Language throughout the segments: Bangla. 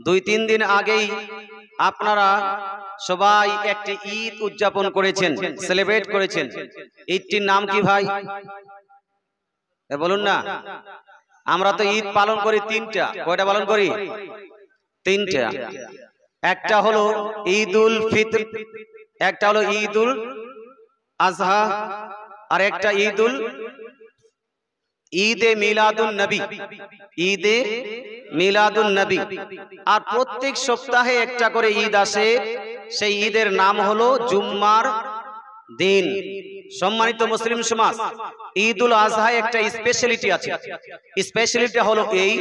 2-3 দিন আগেই আপনারা সবাই একটি ঈদ উদযাপন করেছেন, সেলিব্রেট করেছেন। ঈদটির নাম কি ভাই? বলুন না। আমরা তো ঈদ পালন করি 3টা। কয়টা পালন করি? 3টা। একটা হলো ঈদুল ফিতর, একটা হলো ঈদুল আজহা, আর একটা ঈদে মিলাদুন নবী। ঈদে মিলাদুন নবী। আর প্রত্যেক সপ্তাহে একটা করে ঈদ আসে, সেই ঈদের নাম হলো জুম্মার দিন। সম্মানিত মুসলিম সমাজ, ঈদুল আজহায় একটা স্পেশালিটি আছে। স্পেশালিটি হলো এই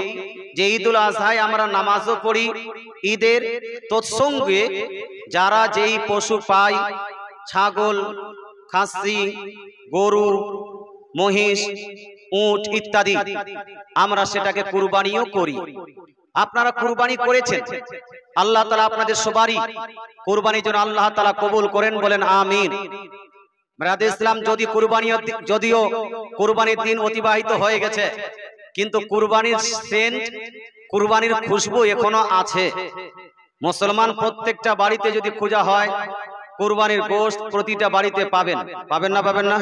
যে ঈদুল আজহায় আমরা নামাজও পড়ি। ঈদের তৎসঙ্গে যারা যেই পশু পায়, ছাগল, খাসি, গরু, মহিষ, উট ইত্যাদি, আমরা সেটাকে কুরবানিও করি। আপনারা কুরবানি করেছেন, আল্লাহ তাআলা আপনাদের সবারই কুরবানির জন্য আল্লাহ তাআলা কবুল করেন, বলেন আমিন। ব্রাদার ইসলাম, যদিও কুরবানির দিন অতিবাহিত হয়ে গেছে, কিন্তু কুরবানির সেন্ট, কুরবানির খুশবু এখনো আছে। মুসলমান প্রত্যেকটা বাড়িতে যদি খোঁজা হয়, কুরবানির গোশত প্রতিটা বাড়িতে পাবেন। পাবেন না? পাবেন না?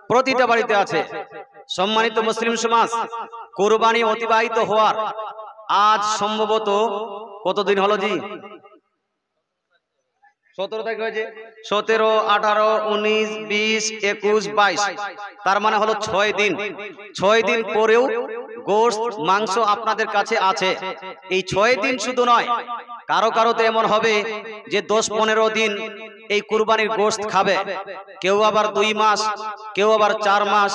প্রতিটা বাড়িতে আছে। সম্মানিত মুসলিম সমাজ, কুরবানি অতিবাহিত হওয়ার আজ সম্ভবত কতদিন হলো জি? 17 তারিখ হয়েছে। 17, 18, 19, 20, 21, 22, তার মানে হলো 6 দিন। 6 দিন পরেও গোশত, মাংস আপনাদের কাছে আছে। এই 6 দিন শুধু নয়, কারো কারো তো এমন হবে যে 10-15 দিন এই কুরবানির গোশত খাবে। কেউ আবার 2 মাস, কেউ আবার 4 মাস,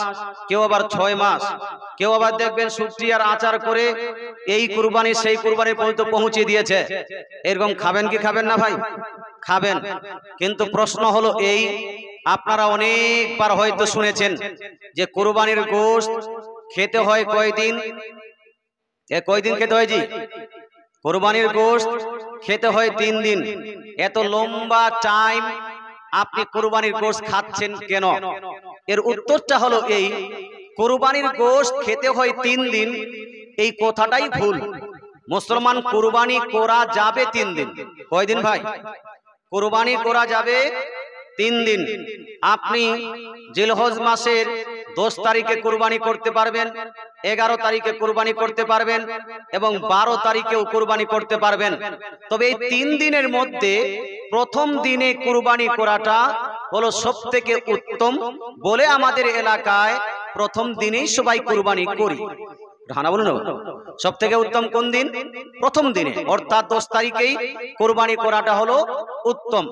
কেউ আবার 6 মাস, কেউ আবার দেখবেন শুটকি আর আচার করে এই কুরবানি সেই কুরবানি পর্যন্ত পৌঁছে দিয়েছে। এরকম খাবেন কি খাবেন না ভাই? খাবেন। কিন্তু প্রশ্ন হলো এই, আপনারা অনেকবার হয়তো শুনেছেন যে কুরবানির গোশত খেতে হয় কয়দিন? কয়দিন খেতে হয় জি? কুরবানির গোশত খেতে হয় 3 দিন। এত লম্বা টাইম আপনি কুরবানির গোশত খাচ্ছেন কেন? এর উত্তরটা হলো এই, কুরবানির গোশত খেতে হয় 3 দিন, এই কথাটাই ভুল। মুসলমান কুরবানি করা যাবে 3 দিন। কয়দিন ভাই? কুরবানি করা যাবে 3 দিন। আপনি জিলহজ মাসের 10 তারিখে কুরবানি করতে পারবেন, 11 তারিখে কুরবানি করতে পারবেন এবং 12 তারিখেও কুরবানি করতে পারবেন। তবে এই 3 দিনের মধ্যে প্রথম দিনে কুরবানি করাটা হলো সবথেকে উত্তম বলে আমাদের এলাকায় প্রথম দিনেই সবাই কুরবানি করি। রানা বলুন, সব থেকে উত্তম কোন দিন? প্রথম দিনে, অর্থাৎ 10 তারিখেই কুরবানি করাটা হলো উত্তম।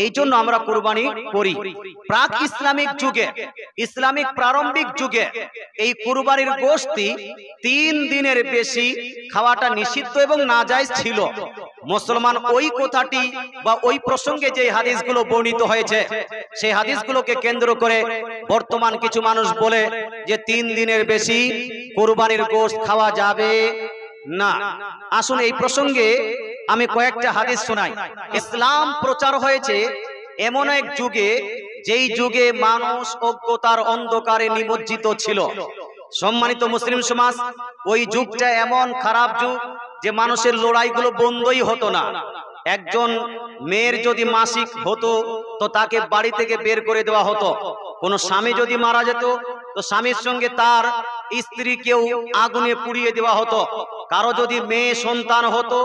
এই জন্য আমরা কুরবানি করি। প্রাক ইসলামিক যুগে, ইসলামিক প্রারম্ভিক যুগে এই কুরবানির গোশতই 3 দিনের বেশি খাওয়াটা নিষিদ্ধ এবং নাজায়েজ ছিল। মুসলমান ওই কথাটি বা ওই প্রসঙ্গে যে হাদিসগুলো বর্ণিত হয়েছে, সেই হাদিসগুলোকে কেন্দ্র করে বর্তমান কিছু মানুষ বলে যে 3 দিনের বেশি কুরবানির গোশত খাওয়া যাবে না। আসুন এই প্রসঙ্গে আমি কয়েকটা হাদিস শোনাই। ইসলাম প্রচার হয়েছে এমন এক যুগে, যেই যুগে মানুষ অজ্ঞতার অন্ধকারে নিমজ্জিত ছিল। সম্মানিত মুসলিম সমাজ, ওই যুগটা এমন খারাপ যুগ যে মানুষের লড়াইগুলো বন্ধই হতো না। একজন মেয়ের যদি মাসিক হতো তো তাকে বাড়ি থেকে বের করে দেওয়া হতো। কোন স্বামী যদি মারা যেত তো স্বামীর সঙ্গে তার স্ত্রীকেও আগুনে পুড়িয়ে দেওয়া হতো। কারো যদি মেয়ে সন্তান হতো,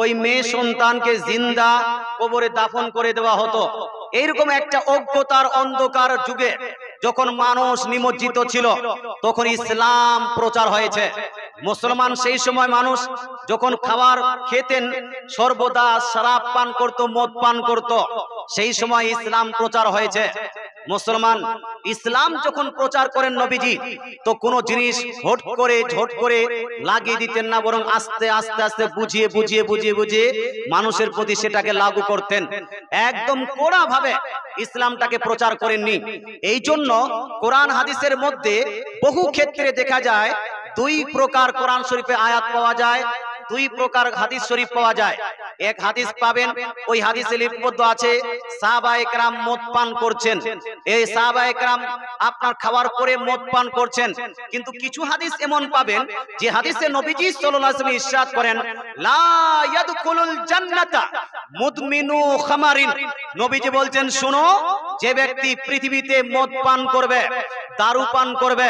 ওই মেয়ে সন্তানকে জিন্দা কবরে দাফন করে দেওয়া হতো। এইরকম একটা অজ্ঞতার অন্ধকার যুগে যখন মানুষ নিমজ্জিত ছিল, তখন ইসলাম প্রচার হয়েছে। মুসলমান সেই সময় মানুষ যখন খাবার খেতেন সর্বদা শরাব পান করত, মদ পান করত। সেই সময় ইসলাম প্রচার হয়েছে। মুসলমান ইসলাম যখন প্রচার করেন নবীজি, তো কোনো জিনিস ঝট করে লাগিয়ে দিতেন না, বরং আস্তে আস্তে আস্তে বুঝিয়ে মানুষের প্রতি সেটাকে লাগু করতেন। একদম কড়া ভাবে ইসলামটাকে প্রচার করেননি। এই জন্য কোরআন হাদিসের মধ্যে বহু ক্ষেত্রে দেখা যায় 2 প্রকার কোরআন শরীফে আয়াত পাওয়া যায়, 2 প্রকার হাদিস শরীফ পাওয়া যায়। এক হাদিস পাবেন, ওই হাদিসে লিপিবদ্ধ আছে সাহাবায়ে কেরাম মদ পান করছেন। এই সাহাবায়ে কেরাম আপনার খাওয়ার পরে মদ পান করছেন। কিন্তু কিছু হাদিস এমন পাবেন যে হাদিসে নবীজি সাল্লাল্লাহু আলাইহি ওয়াসাল্লাম ইরশাদ করেন, লা ইয়াদখুলুল জান্নাতা মুদমিনু খামারিন। নবীজি বলছেন, শুনো, যে ব্যক্তি পৃথিবীতে মদ পান করবে, দারু পান করবে,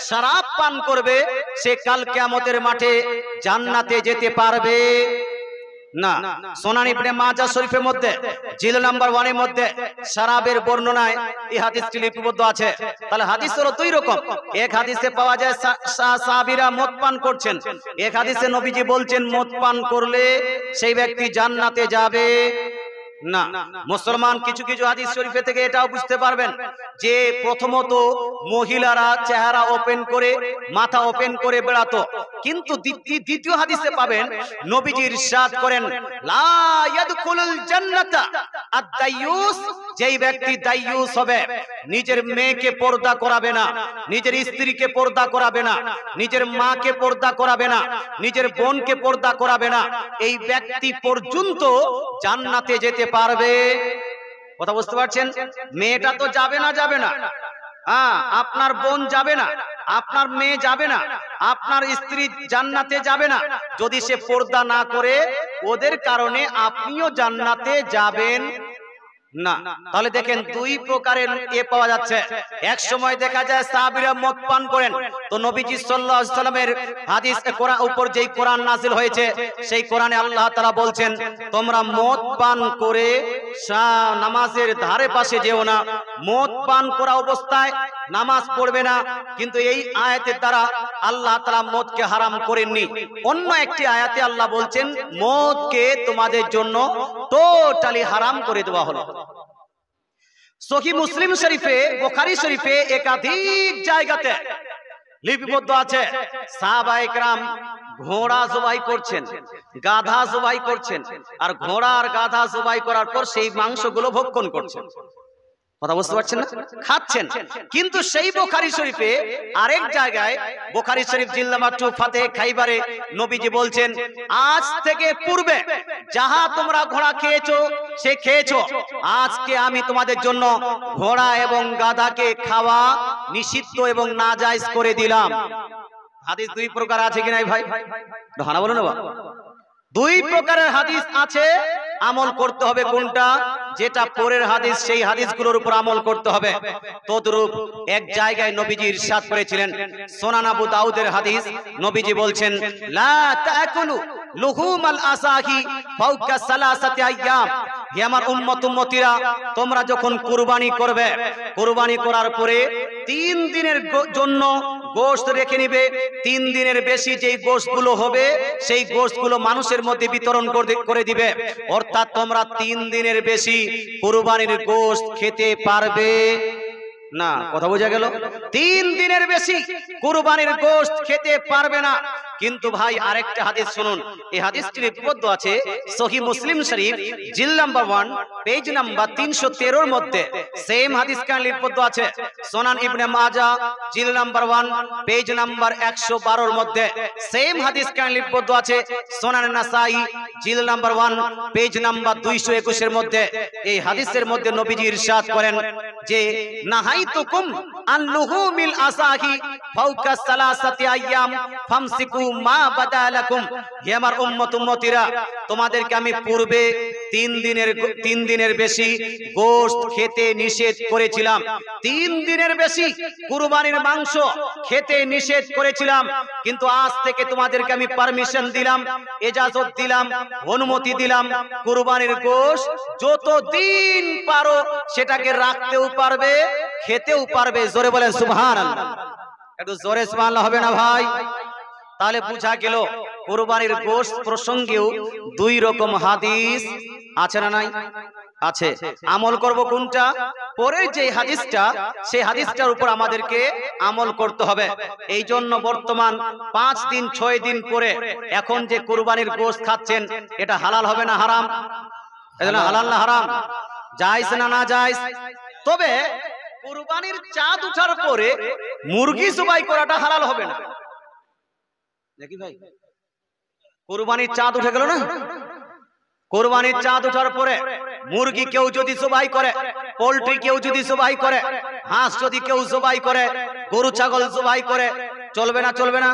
শরাব পান করবে, সে কাল কিয়ামতের মাঠে জান্নাতে যেতে পারবে না। সুনান ইবনে মাজাহ শরীফের মধ্যে জিল নাম্বার 1 এর মধ্যে শরাবের বর্ণনায় এই হাদিসটি লিপিবদ্ধ আছে। তাহলে হাদিস হলো দুই রকম। এক হাদিসে পাওয়া যায় সাহাবীরা মদ পান করছেন, এক হাদিসে নবীজি বলছেন মদ পান করলে সেই ব্যক্তি জান্নাতে যাবে না। মুসলমান কিছু কিছু হাদিস শরীফে থেকে এটাও বুঝতে পারবেন যে প্রথমত মহিলারা চেহারা ওপেন করে, মাথা ওপেন করে বেড়াতো, কিন্তু দ্বিতীয় হাদিসে পাবেন নবীজি ইরশাদ করেন, লা ইয়াদখুলুল জান্নাতা আদ-দায়্যুস। যেই ব্যক্তি দায়্যুস হবে, নিজের মেয়েকে পর্দা করাবে না, নিজের স্ত্রীকে পর্দা করাবে না, নিজের মাকে পর্দা করাবে না, নিজের বোনকে পর্দা করাবে না, এই ব্যক্তি পর্যন্ত জান্নাতে যেতে পারবে। কথা বুঝতে পারছেন? মেয়েটা তো যাবে না, যাবে না, হ্যাঁ, আপনার বোন যাবে না, আপনার মেয়ে যাবে না, আপনার স্ত্রী জান্নাতে যাবে না যদি সে পর্দা না করে। ওদের কারণে আপনিও জান্নাতে যাবেন না। তাহলে দেখেন দুই প্রকারের পাওয়া যাচ্ছে। এক সময় দেখা যায় সাহাবীরা মদ পান করেন, তো নবীজি সাল্লাল্লাহু আলাইহি সাল্লামের হাদিস কোরআন উপর যেই কোরআন নাযিল হয়েছে, সেই কোরআনে আল্লাহ তাআলা বলছেন, তোমরা মদ পান করে নামাজের ধারে পাশে যেও না, মদ পান করা অবস্থায় নামাজ পড়বে না। কিন্তু এই আয়াতের দ্বারা আল্লাহ তাআলা মদকে হারাম করেননি। অন্য একটি আয়াতে আল্লাহ বলছেন মদকে তোমাদের জন্য টোটালি হারাম করে দেওয়া হলো। সহিহ মুসলিম শরীফে, বুখারী শরীফে একাধিক জায়গাতে লিপিবদ্ধ আছে সাহাবায়ে কেরাম ঘোড়া জবাই করছেন, গাধা জবাই করছেন, আর ঘোড়া আর গাধা জবাই করার পর সেই মাংসগুলো ভক্ষণ করছেন। কথা বুঝতে পারছেন না? খাচ্ছেন। কিন্তু সেই বুখারী শরীফে আরেক জায়গায়, বুখারী শরীফ জিল নাম্বার 2 ফাতিহ খাইবারে নবীজি বলছেন, আজ থেকে পূর্বে যাহা তোমরা ঘোড়া খেয়েছো সে খেয়েছো, আজকে আমি তোমাদের জন্য ঘোড়া এবং গাধাকে খাওয়া নিষিদ্ধ এবং নাজায়েজ করে দিলাম। হাদিস দুই প্রকার আছে কি নাই ভাই? হানা বলো না। দুই প্রকারের হাদিস আছে, আমল করতে হবে কোনটা? যেটা পরের হাদিস সেই হাদিসগুলোর উপর আমল করতে হবে। তদ্রূপ এক জায়গায় নবীজি ইরশাদ করেছিলেন, সুনান আবু দাউদের হাদিস, নবীজি বলছেন, লা তাকুলু লুহুমাল আসাহি ফাওকা সালাসাতি আইয়াম। হে আমার উম্মতিরা, তোমরা যখন কুরবানি করবে, কুরবানি করার পরে 3 দিনের জন্য গোশত রেখে নিবে। 3 দিনের বেশি যেই গোশতগুলো হবে সেই গোশতগুলো মানুষের মধ্যে বিতরণ করে দিবে। অর্থাৎ তোমরা 3 দিনের বেশি কুরবানির গোশত খেতে পারবে না। কথা বোঝা গেল? 3 দিনের বেশি কুরবানির গোশত খেতে পারবে না। কিন্তু ভাই আরেকটা হাদিস শুনুন, এই হাদিসটি লিপিবদ্ধ আছে সহিহ মুসলিম শরীফ জিল নাম্বার 1 পেজ নাম্বার 313 এর মধ্যে। সেম হাদিস কান লিপিবদ্ধ আছে সুনান ইবনে মাজাহ জিল নাম্বার 1 পেজ নাম্বার 112 এর মধ্যে। সেম হাদিস কান লিপিবদ্ধ আছে সুনান নাসাই জিল নাম্বার 1 পেজ নাম্বার 221 এর মধ্যে। এই হাদিসের মধ্যে নবীজি ইরশাদ করেন যে, নাহাইতুকুম আন লুহুমিল আসাহি ফাওকা সালাসাতি আইয়াম ফামসিকু মা বাদালাকুম। হে আমার উম্মতিরা, তোমাদেরকে আমি পূর্বে 3 দিনের বেশি গোশত খেতে নিষেধ করেছিলাম। 3 দিনের বেশি কুরবানির মাংস খেতে নিষেধ করেছিলাম, কিন্তু আজ থেকে তোমাদেরকে আমি পারমিশন দিলাম, ইজাজত দিলাম, অনুমতি দিলাম, কুরবানির গোশত যতদিন পারো সেটাকে রাখতেও পারবে, খেতেও পারবে। জোরে বলেন সুবহানাল্লাহ। একটু জোরে সুবহানাল্লাহ হবে না ভাই? তাহলে বুঝা গেল কুরবানির গোশত প্রসঙ্গেও 2 রকম হাদিস আছে না নাই? আছে। আমল করব কোনটা? পরের যে হাদিসটা, সেই হাদিসটার উপর আমাদেরকে আমল করতে হবে। এই জন্য বর্তমান 5 দিন 6 দিন পরে এখন যে কুরবানির গোশত খাচ্ছেন, এটা হালাল হবে না হারাম? এটা হালাল না হারাম? জায়েজ না না জায়েজ? তবে কুরবানির চাঁদ ওঠার পরে মুরগি জবাই করাটা হালাল হবে না নাকি ভাই? কুরবানির চাঁদ উঠে গেল না, কুরবানির চাঁদ ওঠার পরে মুরগি কেউ যদি জবাই করে, পোল্ট্রি কেউ যদি জবাই করে, হাঁস যদি কেউ জবাই করে, গরু ছাগল জবাই করে, চলবে না চলবে না?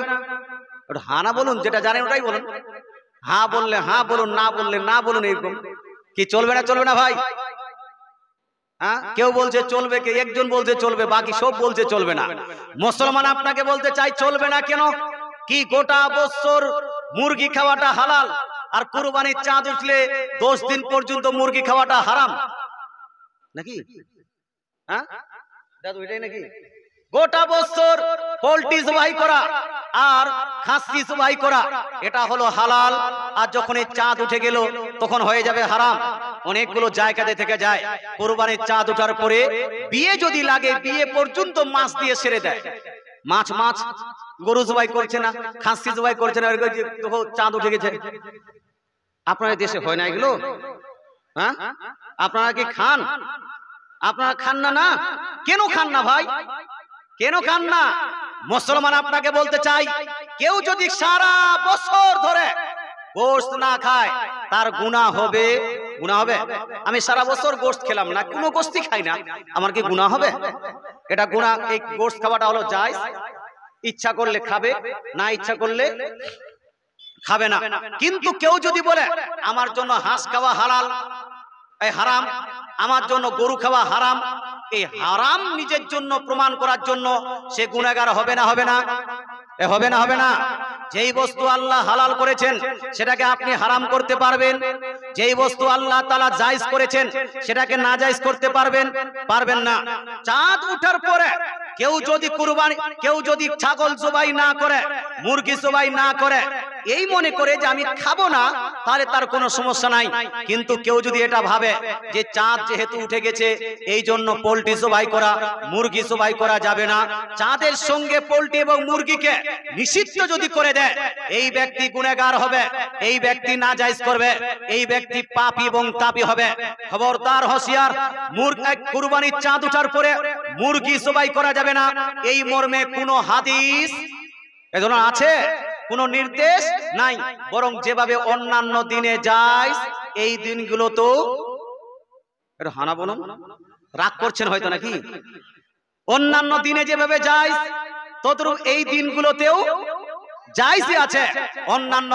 ওটা হ্যাঁ না বলুন, যেটা জানেন ওটাই বলুন। হ্যাঁ বললে হ্যাঁ বলুন, না বললে না বলুন। এরকম কি চলবে না চলবে না ভাই? হ্যাঁ, কেউ বলছে চলবে, কে একজন বলছে চলবে, বাকি সব বলছে চলবে না। মুসলমান আপনাকে বলতে চাই চলবে না কেন? কি গোটা বছর মুরগি খাওয়াটা হালাল, আর কুরবানির চাঁদ উঠলে 10 দিন পর্যন্ত মুরগি খাওয়াটা হারাম নাকি? হ্যাঁ দাদু, এটাই নাকি? গোটা বছর পোল্ট্রি জবাই করা আর খাসি জবাই করা এটা হলো হালাল, আর যখন এই চাঁদ উঠে গেল তখন হয়ে যাবে হারাম। অনেকগুলো জায়গাতে থেকে যায় কুরবানির চাঁদ ওঠার পরে বিয়ে যদি লাগে, বিয়ে পর্যন্ত মাছ দিয়ে সেরে দেয়। মাছ মাছ গরু জবাই করছে না, খাসি জবাই করছে না, চাঁদ উঠে গেছে। আপনার দেশে হয় না এগুলো? হ্যাঁ, আপনারা কি খান? আপনারা খান না? না কেন খান না ভাই? কেন খান না? মুসলমান আপনাকে বলতে চাই, কেউ যদি সারা বছর ধরে গোশত না খায় তার গুনাহ হবে। গুনাহ হবে? আমি সারা বছর গোশত খেলাম না, কোনো গোশতই খাই না, আমার কি গুনাহ হবে? এটা গুনাহ। এই গোশত খাওয়াটা হলো জায়েজ, ইচ্ছা করলে খাবে, না ইচ্ছা করলে খাবে না। কিন্তু কেউ যদি বলে আমার জন্য হাঁস খাওয়া হালাল, এই হারাম, আমার জন্য গরু খাওয়া হারাম, এই হারাম নিজের জন্য প্রমাণ করার জন্য সে গুনাহগার হবে না? হবে না? হবে না? হবে না? যেই বস্তু আল্লাহ হালাল করেছেন সেটাকে আপনি হারাম করতে পারবেন? যেই বস্তু আল্লাহ তাআলা জায়েজ করেছেন সেটাকে নাজায়েজ করতে পারবেন? পারবেন না। চাঁদ ওঠার পরে কেউ যদি কুরবানি, কেউ যদি ছাগল জবাই না করে, মুরগি জবাই না করে, এই মনে করে যে আমি খাবো না, তাহলে তার কোনো সমস্যা নাই। কিন্তু কেউ যদি এটা ভাবে যে চাঁদ যেহেতু উঠে গেছে এই জন্য পোল্ট্রি জবাই করা, মুরগি জবাই করা যাবে না, চাঁদের সঙ্গে পোল্ট্রি এবং মুরগিকে নিষিদ্ধ যদি করে দেয়, এই ব্যক্তি গুনাহগার হবে, এই ব্যক্তি নাজায়েজ করবে, এই ব্যক্তি পাপী এবং তাপী হবে। খবরদার, হুঁশিয়ার! কুরবানির চাঁদ ওঠার পরে মুরগি জবাই করা যাবে না, এই মর্মে কোনো হাদিস এজন্য আছে, কোনো নির্দেশ নাই। বরং যেভাবে অন্যান্য দিনে যায় এই দিনগুলো তো এটা হানা বলুন, রাগ করছেন হয়তো নাকি? অন্যান্য দিনে যেভাবে যায় তদ্রূপ এই দিনগুলোতেও জায়েজই আছে। অন্যান্য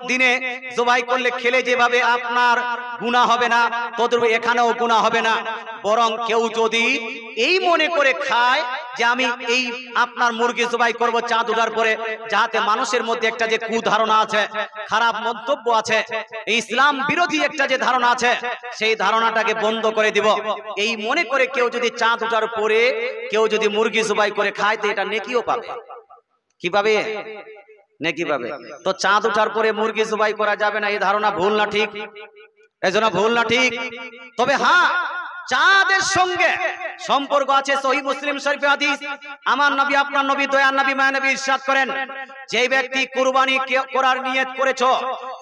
দিনে জবাই করলে, খেলে যেভাবে আপনার গুনাহ হবে না, তদ্রূপ এখানেও গুনাহ হবে না। বরং কেউ যদি এই মনে করে খায় যে আমি এই আপনার মুরগি জবাই করব চাঁদ ওঠার পরে, যাতে মানুষের মধ্যে একটা যে কুধারণা আছে, খারাপ মন্তব্য আছে, ইসলাম বিরোধী একটা যে ধারণা আছে, সেই ধারণাটাকে বন্ধ করে দিব, এই মনে করে কেউ যদি চাঁদ ওঠার পরে কেউ যদি মুরগি জবাই করে খায়, তো এটা নেকিও পাবে। কি পাবে? নেকি পাবে। তো চাঁদ ওঠার পরে মুরগি জবাই করা যাবে না, এই ধারণা ভুল না ঠিক? এজন্য ভুল না ঠিক? তবে হ্যাঁ, চাঁদের সঙ্গে সম্পর্ক আছে। সহিহ মুসলিম শরীফে হাদিস, আমার নবী, আপনার নবী, দয়ার নবী, মায়া নবী ইরশাদ করেন, যে ব্যক্তি কুরবানি করার নিয়ত করেছো,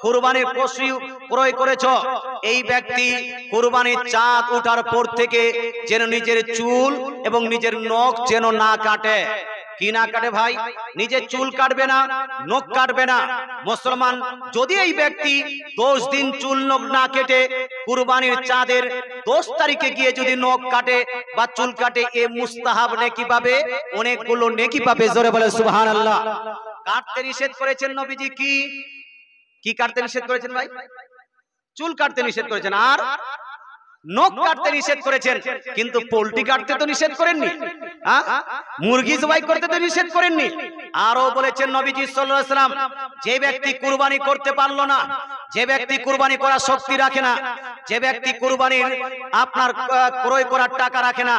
কুরবানির পশু ক্রয় করেছো, এই ব্যক্তি কুরবানির চাঁদ ওঠার পর থেকে যেন নিজের চুল এবং নিজের নখ যেন না কাটে। কি না কাটে ভাই? নিজের চুল কাটবে না, নখ কাটবে না। মুসলমান যদি এই ব্যক্তি 10 দিন চুল নখ না কেটে কুরবানির চাঁদের 10 তারিখে গিয়ে যদি নখ কাটে বা চুল কাটে, এ মুস্তাহাব নেকি পাবে, অনেকগুলো নেকি পাবে। জোরে বলে সুবহানাল্লাহ। কাটতে নিষেধ করেছেন নবীজি, কি কি কাটতে নিষেধ করেছেন ভাই? চুল কাটতে নিষেধ করেছেন, আর নখ কাটতে নিষেধ করেছেন। কিন্তু পোল্ট্রি কাটতে তো নিষেধ করেননি, মুরগি জবাই করতে তো নিষেধ করেননি। আরো বলেছেন নবীজি সাল্লাল্লাহু আলাইহি ওয়াসাল্লাম, যে ব্যক্তি কুরবানি করতে পারলো না, যে ব্যক্তি কুরবানি করার শক্তি রাখে না, যে ব্যক্তি কুরবানির আপনার ক্রয় করার টাকা রাখে না,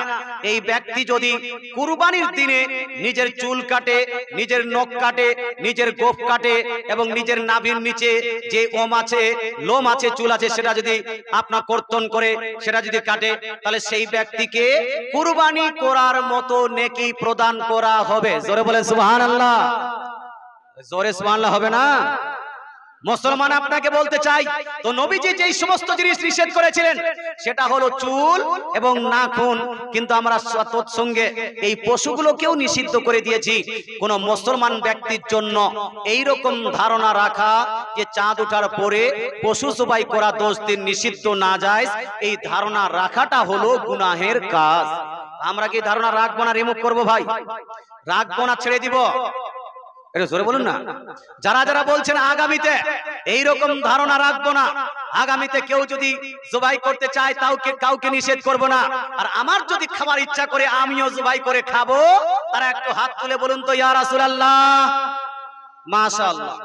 এই ব্যক্তি যদি কুরবানির দিনে নিজের চুল কাটে, নিজের নখ কাটে, নিজের গোফ কাটে এবং নিজের নাভির নিচে যে ওম আছে, লোম আছে, চুল আছে, সেটা যদি আপনার কর্তন করে, সেটা যদি কাটে, তাহলে সেই ব্যক্তিকে কুরবানি করার মতো নেকি প্রদান করা হবে। জোরে বলেন সুবহানাল্লাহ। জোরে সুবহানাল্লাহ হবে না? মুসলমান আপনাকে বলতে চাই, তো নবীজি যেই সমস্ত জিনিস নিষেধ করেছিলেন সেটা হলো চুল এবং নাখুন, কিন্তু আমরা তৎসঙ্গে এই পশুগুলোকেও নিষিদ্ধ করে দিয়েছি। কোন মুসলমান ব্যক্তির জন্য এই রকম ধারণা রাখা যে চাঁদ ওঠার পরে পশু জবাই করা 10 দিন নিষিদ্ধ না যায়, এই ধারণা রাখাটা হলো গুনাহের কাজ। আমরা কি ধারণা রাখবো না রিমুভ করবো ভাই? রাখবো না ছেড়ে দিব? এটা জোরে বলুন না। যারা যারা বলছেন আগামীতে এই রকম ধারণা রাখবো না, আগামীতে কেউ যদি জবাই করতে চায় তাও কাউকে নিষেধ করব না, আর আমার যদি খাবার ইচ্ছা করে আমিও জবাই করে খাবো, তারা একটু হাত তুলে বলুন তো ইয়া রাসূলুল্লাহ। মাশাআল্লাহ।